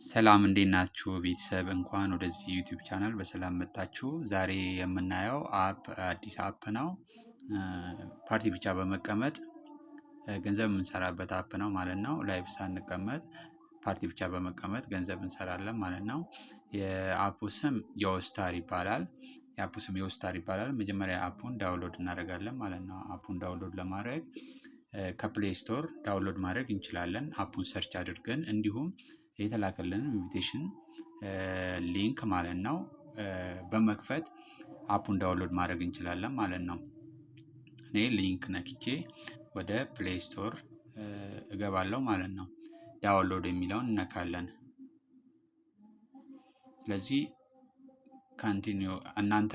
ሰላም እንዴት ናችሁ ቤተሰብ? እንኳን ወደዚህ ዩቲዩብ ቻናል በሰላም መጣችሁ። ዛሬ የምናየው አዲስ አፕ ነው። ፓርቲ ብቻ በመቀመጥ ገንዘብ የምንሰራበት አፕ ነው ማለት ነው። ላይቭ ሳንቀመጥ ፓርቲ ብቻ በመቀመጥ ገንዘብ እንሰራለን ማለት ነው። የአፑ ስም ዮስታር ይባላል። የአፑ ስም ዮስታር ይባላል። መጀመሪያ አፑን ዳውንሎድ እናደርጋለን ማለት ነው። አፑን ዳውንሎድ ለማድረግ ከፕሌይ ስቶር ዳውንሎድ ማድረግ እንችላለን። አፑን ሰርች አድርገን እንዲሁም የተላከልን ኢንቪቴሽን ሊንክ ማለት ነው በመክፈት አፑን ዳውንሎድ ማድረግ እንችላለን ማለት ነው። እኔ ሊንክ ነክቼ ወደ ፕሌይ ስቶር እገባለሁ ማለት ነው። ዳውንሎድ የሚለውን እነካለን። ስለዚህ ካንቲኒው እናንተ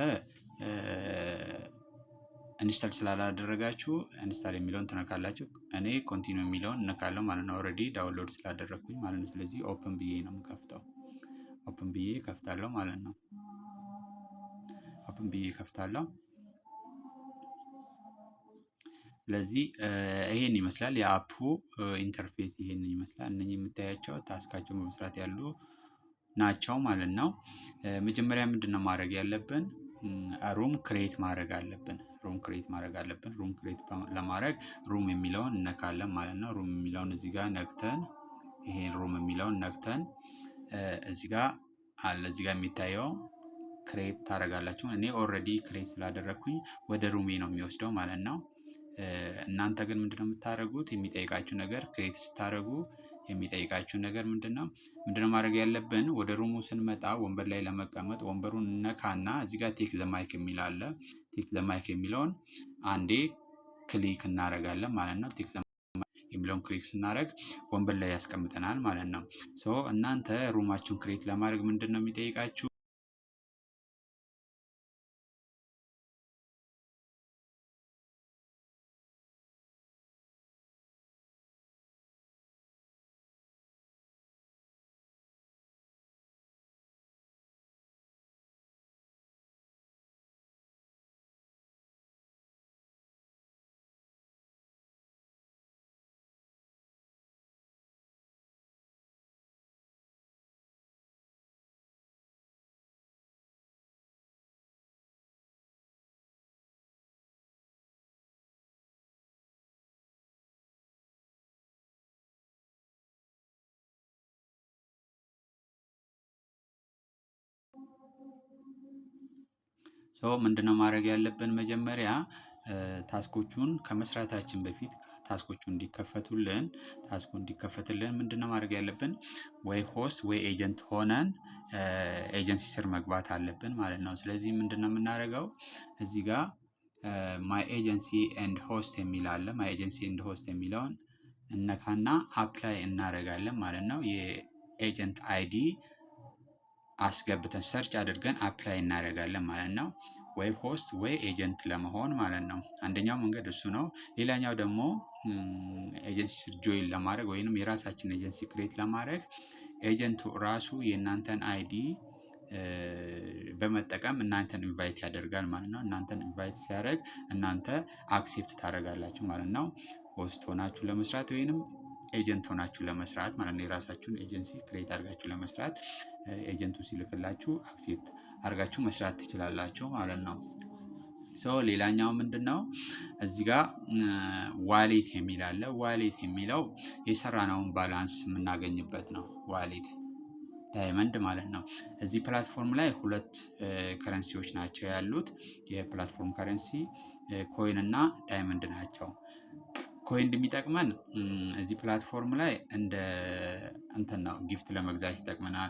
ኢንስታል ስላላደረጋችሁ ኢንስታል የሚለውን ትነካላችሁ። እኔ ኮንቲኒው የሚለውን እነካለሁ ማለት ነው። ኦልሬዲ ዳውንሎድ ስላደረግኩኝ ማለት ነው። ስለዚህ ኦፕን ብዬ ነው የምከፍተው። ኦፕን ብዬ ከፍታለሁ ማለት ነው። ኦፕን ብዬ ከፍታለሁ። ስለዚህ ይሄን ይመስላል የአፑ ኢንተርፌስ ይሄን ይመስላል። እነኚህ የምታያቸው ታስካቸው በመስራት ያሉ ናቸው ማለት ነው። መጀመሪያ ምንድነው ማድረግ ያለብን? ሩም ክሬት ማድረግ አለብን። ሩም ክሬት ለማድረግ ሩም የሚለውን እነካለን ማለት ነው። ሩም የሚለውን እዚህ ጋር ነክተን ይሄን ሩም የሚለውን ነክተን እዚህ ጋር አለ። እዚህ ጋር የሚታየው ክሬት ታደርጋላችሁ። እኔ ኦልሬዲ ክሬት ስላደረግኩኝ ወደ ሩሜ ነው የሚወስደው ማለት ነው። እናንተ ግን ምንድነው የምታደርጉት? የሚጠይቃችሁ ነገር ክሬት ስታደርጉ የሚጠይቃችሁ ነገር ምንድነው ማድረግ ያለብን? ወደ ሩሙ ስንመጣ ወንበር ላይ ለመቀመጥ ወንበሩን ነካና እዚህ ጋር ቴክ ዘ ማይክ የሚል አለ። ቴክ ዘ ማይክ የሚለውን አንዴ ክሊክ እናደርጋለን ማለት ነው። ቴክ ዘ የሚለውን ክሊክ ስናደርግ ወንበር ላይ ያስቀምጠናል ማለት ነው። እናንተ ሩማችሁን ክሬት ለማድረግ ምንድነው የሚጠይቃችሁ? ምንድነው ማድረግ ያለብን? መጀመሪያ ታስኮቹን ከመስራታችን በፊት ታስኮቹ እንዲከፈትልን ምንድነው ማድረግ ያለብን? ወይ ሆስት ወይ ኤጀንት ሆነን ኤጀንሲ ስር መግባት አለብን ማለት ነው። ስለዚህ ምንድነው የምናደርገው? እዚህ ጋር ማይ ኤጀንሲ ኤንድ ሆስት የሚል አለ። ማይ ኤጀንሲ ኤንድ ሆስት የሚለውን እነካና አፕላይ እናደርጋለን ማለት ነው። የኤጀንት አይዲ አስገብተን ሰርች አድርገን አፕላይ እናደርጋለን ማለት ነው። ወይ ሆስት ወይ ኤጀንት ለመሆን ማለት ነው። አንደኛው መንገድ እሱ ነው። ሌላኛው ደግሞ ኤጀንሲ ጆይን ለማድረግ ወይንም የራሳችን ኤጀንሲ ክሬት ለማድረግ ኤጀንቱ ራሱ የእናንተን አይዲ በመጠቀም እናንተን ኢንቫይት ያደርጋል ማለት ነው። እናንተን ኢንቫይት ሲያደርግ እናንተ አክሴፕት ታደርጋላችሁ ማለት ነው። ሆስት ሆናችሁ ለመስራት ወይንም ኤጀንት ሆናችሁ ለመስራት ማለት ነው። የራሳችሁን ኤጀንሲ ክሬት አድርጋችሁ ለመስራት ኤጀንቱ ሲልክላችሁ አክሴፕት አድርጋችሁ መስራት ትችላላችሁ ማለት ነው። ሌላኛው ምንድነው? እዚህ ጋር ዋሌት የሚል አለ። ዋሌት የሚለው የሰራነውን ባላንስ የምናገኝበት ነው። ዋሌት ዳይመንድ ማለት ነው። እዚህ ፕላትፎርም ላይ ሁለት ከረንሲዎች ናቸው ያሉት። የፕላትፎርም ከረንሲ ኮይን እና ዳይመንድ ናቸው። ኮይን የሚጠቅመን እዚህ ፕላትፎርም ላይ እንደ እንትን ነው፣ ጊፍት ለመግዛት ይጠቅመናል፣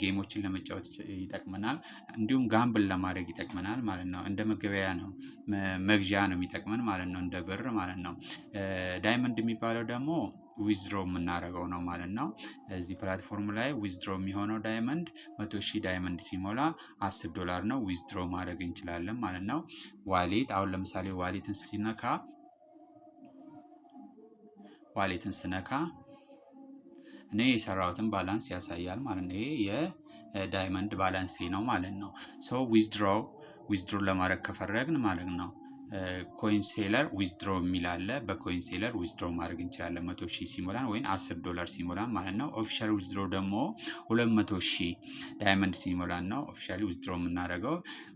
ጌሞችን ለመጫወት ይጠቅመናል፣ እንዲሁም ጋምብል ለማድረግ ይጠቅመናል ማለት ነው። እንደ መገበያ ነው፣ መግዣ ነው የሚጠቅመን ማለት ነው፣ እንደ ብር ማለት ነው። ዳይመንድ የሚባለው ደግሞ ዊዝድሮ የምናደርገው ነው ማለት ነው። እዚህ ፕላትፎርም ላይ ዊዝድሮ የሚሆነው ዳይመንድ 100,000 ዳይመንድ ሲሞላ $10 ነው። ዊዝድሮ ማድረግ እንችላለን ማለት ነው። ዋሌት አሁን ለምሳሌ ዋሌትን ስነካ እኔ የሰራሁትን ባላንስ ያሳያል ማለት ነው። ይሄ የዳይመንድ ባላንስ ነው ማለት ነው። ዊዝድሮ ለማድረግ ከፈለግን ማለት ነው ኮይን ሴለር ዊዝድሮ የሚል አለ። በኮይን ሴለር ዊዝድሮ ማድረግ እንችላለን 100,000 ሲሞላን ወይም $10 ሲሞላን ማለት ነው። ኦፊሻል ዊዝድሮ ደግሞ 200,000 ዳይመንድ ሲሞላን ነው ኦፊሻሊ ዊዝድሮ የምናደርገው።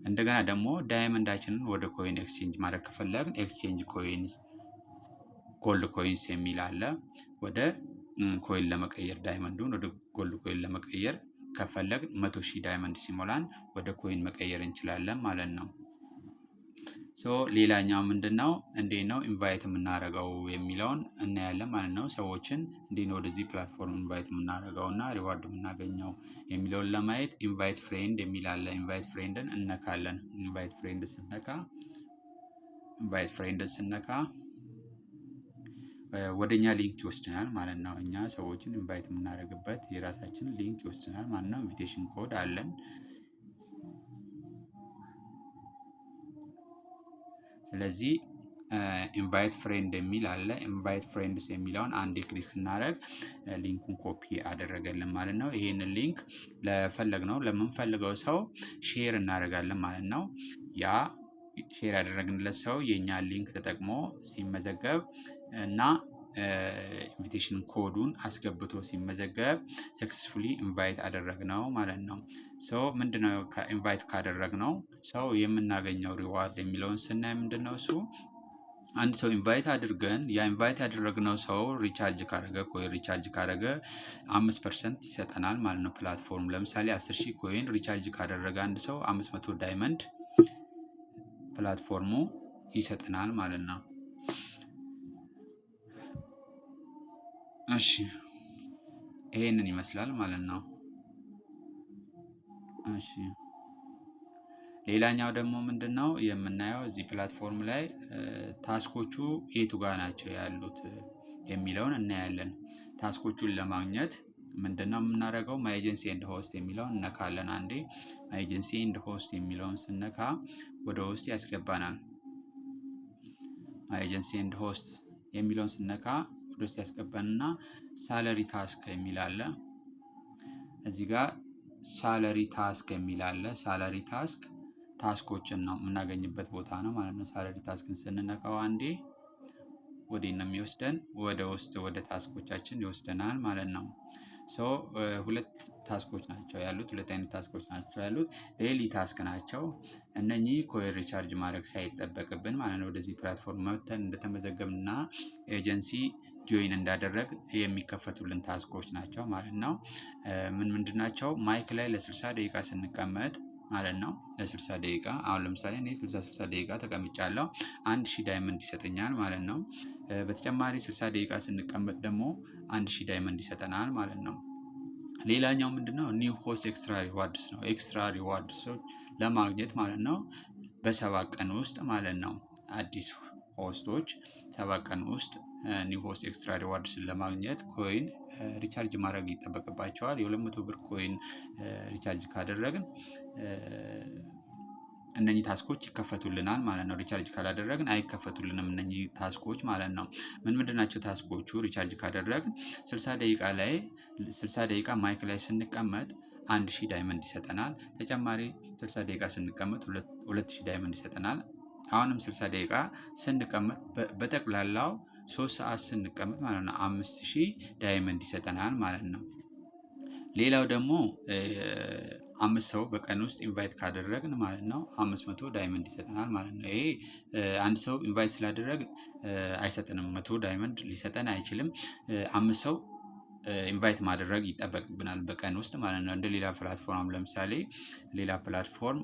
እንደገና ደግሞ ዳይመንዳችንን ወደ ኮይን ኤክስቼንጅ ማድረግ ከፈለግን ኤክስቼንጅ ኮይንስ ጎልድ ኮይንስ የሚል አለ። ወደ ኮይን ለመቀየር ዳይመንዱን ወደ ጎልድ ኮይን ለመቀየር ከፈለግን 100,000 ዳይመንድ ሲሞላን ወደ ኮይን መቀየር እንችላለን ማለት ነው። ሌላኛው ምንድነው እንዴት ነው ኢንቫይት የምናደርገው የሚለውን እናያለን ማለት ነው። ሰዎችን እንዴት ነው ወደዚህ ፕላትፎርም ኢንቫይት የምናደርገው እና ሪዋርድ የምናገኘው የሚለውን ለማየት ኢንቫይት ፍሬንድ የሚል አለ። ኢንቫይት ፍሬንድን እነካለን። ኢንቫይት ፍሬንድን ስነካ ወደኛ ሊንክ ይወስድናል ማለት ነው። እኛ ሰዎችን ኢንቫይት የምናደርግበት የራሳችን ሊንክ ይወስድናል ማለት ነው። ኢንቪቴሽን ኮድ አለን። ስለዚህ ኢንቫይት ፍሬንድ የሚል አለ። ኢንቫይት ፍሬንድስ የሚለውን አንዴ ክሊክ ስናደርግ ሊንኩን ኮፒ አደረገልን ማለት ነው። ይሄንን ሊንክ ለምንፈልገው ሰው ሼር እናደርጋለን ማለት ነው። ያ ሼር ያደረግንለት ሰው የእኛን ሊንክ ተጠቅሞ ሲመዘገብ እና ኢንቪቴሽን ኮዱን አስገብቶ ሲመዘገብ ሰክሰስፉሊ ኢንቫይት አደረግነው ማለት ነው። ምንድነው ኢንቫይት ካደረግነው ሰው የምናገኘው ሪዋርድ የሚለውን ስናይ ምንድነው እሱ አንድ ሰው ኢንቫይት አድርገን ያ ኢንቫይት ያደረግነው ሰው ሪቻርጅ ካደረገ ኮይን ሪቻርጅ ካደረገ 5% ይሰጠናል ማለት ነው። ፕላትፎርም ለምሳሌ 10,000 ኮይን ሪቻርጅ ካደረገ አንድ ሰው 500 ዳይመንድ ፕላትፎርሙ ይሰጠናል ማለት ነው። እሺ ይሄንን ይመስላል ማለት ነው። እሺ ሌላኛው ደግሞ ምንድነው የምናየው እዚህ ፕላትፎርም ላይ ታስኮቹ የቱ ጋር ናቸው ያሉት የሚለውን እናያለን። ታስኮቹን ለማግኘት ምንድነው የምናደርገው? ማይ ኤጀንሲ ኤንድ ሆስት የሚለውን እነካለን። አንዴ ማይ ኤጀንሲ ኤንድ ሆስት የሚለውን ስነካ ወደ ውስጥ ያስገባናል። ማይ ኤጀንሲ ኤንድ ሆስት የሚለውን ስነካ ወደ ውስጥ ያስገባንና ሳለሪ ታስክ የሚል አለ። እዚህ ጋር ሳለሪ ታስክ የሚል አለ። ሳለሪ ታስክ ታስኮችን ነው የምናገኝበት ቦታ ነው ማለት ነው። ሳለሪ ታስክን ስንነካው አንዴ ወዴት ነው የሚወስደን? ወደ ውስጥ ወደ ታስኮቻችን ይወስደናል ማለት ነው። ሁለት ታስኮች ናቸው ያሉት። ሁለት አይነት ታስኮች ናቸው ያሉት። ዴይሊ ታስክ ናቸው። እነኚህ ኮይን ሪቻርጅ ማድረግ ሳይጠበቅብን ማለት ነው ወደዚህ ፕላትፎርም መጥተን እንደተመዘገብንና ኤጀንሲ ጆይን እንዳደረግ የሚከፈቱልን ታስኮች ናቸው ማለት ነው። ምንድን ናቸው? ማይክ ላይ ለ60 ደቂቃ ስንቀመጥ ማለት ነው። ለ60 ደቂቃ አሁን ለምሳሌ እኔ 60 ደቂቃ ተቀምጫለሁ 1000 ዳይመንድ ይሰጠኛል ማለት ነው። በተጨማሪ 60 ደቂቃ ስንቀመጥ ደግሞ 1000 ዳይመንድ ይሰጠናል ማለት ነው። ሌላኛው ምንድነው? ኒው ሆስት ኤክስትራ ሪዋርድስ ነው። ኤክስትራ ሪዋርድሶች ለማግኘት ማለት ነው በ7 ቀን ውስጥ ማለት ነው። አዲስ ሆስቶች 7 ቀን ውስጥ ኒው ሆስት ኤክስትራ ሪዋርድስን ለማግኘት ኮይን ሪቻርጅ ማድረግ ይጠበቅባቸዋል። የ200 ብር ኮይን ሪቻርጅ ካደረግን እነኚህ ታስኮች ይከፈቱልናል ማለት ነው። ሪቻርጅ ካላደረግን አይከፈቱልንም እነኚህ ታስኮች ማለት ነው። ምንድን ናቸው ታስኮቹ? ሪቻርጅ ካደረግን 60 ደቂቃ ማይክ ላይ ስንቀመጥ 1000 ዳይመንድ ይሰጠናል። ተጨማሪ 60 ደቂቃ ስንቀመጥ 2000 ዳይመንድ ይሰጠናል። አሁንም 60 ደቂቃ ስንቀመጥ በጠቅላላው 3 ሰዓት ስንቀመጥ ማለት ነው 5000 ዳይመንድ ይሰጠናል ማለት ነው። ሌላው ደግሞ 5 ሰው በቀን ውስጥ ኢንቫይት ካደረግን ማለት ነው 500 ዳይመንድ ይሰጠናል ማለት ነው። ይሄ አንድ ሰው ኢንቫይት ስላደረግ አይሰጠንም 100 ዳይመንድ ሊሰጠን አይችልም። 5 ሰው ኢንቫይት ማድረግ ይጠበቅብናል በቀን ውስጥ ማለት ነው። እንደ ሌላ ፕላትፎርም ለምሳሌ ሌላ ፕላትፎርም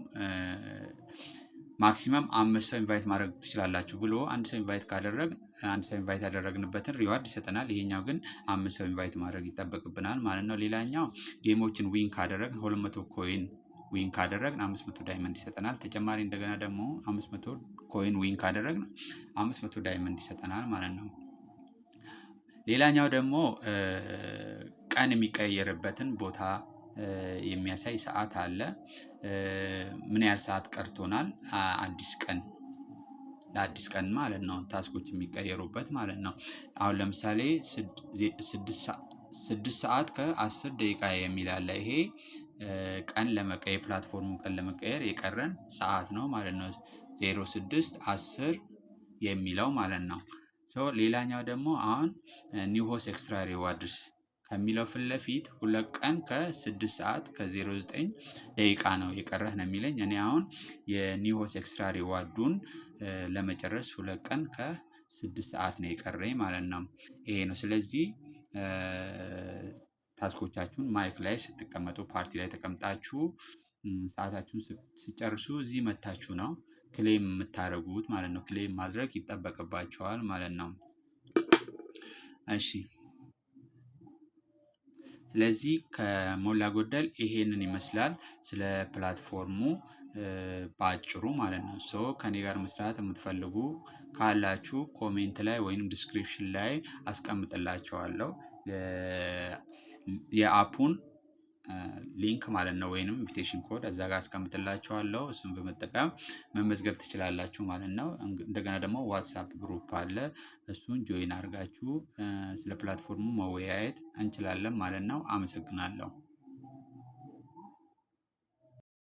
ማክሲመም 5 ሰው ኢንቫይት ማድረግ ትችላላችሁ ብሎ አንድ ሰው ኢንቫይት ካደረግ አንድ ሰው ኢንቫይት ያደረግንበትን ሪዋርድ ይሰጠናል። ይሄኛው ግን 5 ሰው ኢንቫይት ማድረግ ይጠበቅብናል ማለት ነው። ሌላኛው ጌሞችን ዊን ካደረግን 200 ኮይን ዊን ካደረግን 500 ዳይመንድ ይሰጠናል። ተጨማሪ እንደገና ደግሞ 500 ኮይን ዊን ካደረግን 500 ዳይመንድ ይሰጠናል ማለት ነው። ሌላኛው ደግሞ ቀን የሚቀየርበትን ቦታ የሚያሳይ ሰዓት አለ። ምን ያህል ሰዓት ቀርቶናል? አዲስ ቀን ለአዲስ ቀን ማለት ነው ታስኮች የሚቀየሩበት ማለት ነው። አሁን ለምሳሌ 6 ሰዓት ከ10 ደቂቃ የሚል አለ። ይሄ ቀን ለመቀየር ፕላትፎርሙ ቀን ለመቀየር የቀረን ሰዓት ነው ማለት ነው። 06 10 የሚለው ማለት ነው። ሌላኛው ደግሞ አሁን ኒው ሆስ ኤክስትራ ሪዋርድስ ከሚለው ፊት ለፊት 2 ቀን ከ6 ሰዓት ከ09 ደቂቃ ነው የቀረህ ነው የሚለኝ። እኔ አሁን የኒው ሆስ ኤክስትራ ሪዋርዱን ለመጨረስ 2 ቀን ከ6 ሰዓት ነው የቀረኝ ማለት ነው። ይሄ ነው። ስለዚህ ታስኮቻችሁን ማይክ ላይ ስትቀመጡ ፓርቲ ላይ ተቀምጣችሁ ሰዓታችሁን ሲጨርሱ እዚህ መታችሁ ነው ክሌም የምታደርጉት ማለት ነው። ክሌም ማድረግ ይጠበቅባቸዋል ማለት ነው። እሺ ስለዚህ ከሞላ ጎደል ይሄንን ይመስላል ስለ ፕላትፎርሙ በአጭሩ ማለት ነው። ከኔ ጋር መስራት የምትፈልጉ ካላችሁ ኮሜንት ላይ ወይንም ዲስክሪፕሽን ላይ አስቀምጥላችኋለሁ የአፑን ሊንክ ማለት ነው፣ ወይንም ኢንቪቴሽን ኮድ እዛ ጋር አስቀምጥላችኋለሁ። እሱን በመጠቀም መመዝገብ ትችላላችሁ ማለት ነው። እንደገና ደግሞ ዋትሳፕ ግሩፕ አለ። እሱን ጆይን አድርጋችሁ ስለ ፕላትፎርሙ መወያየት እንችላለን ማለት ነው። አመሰግናለሁ።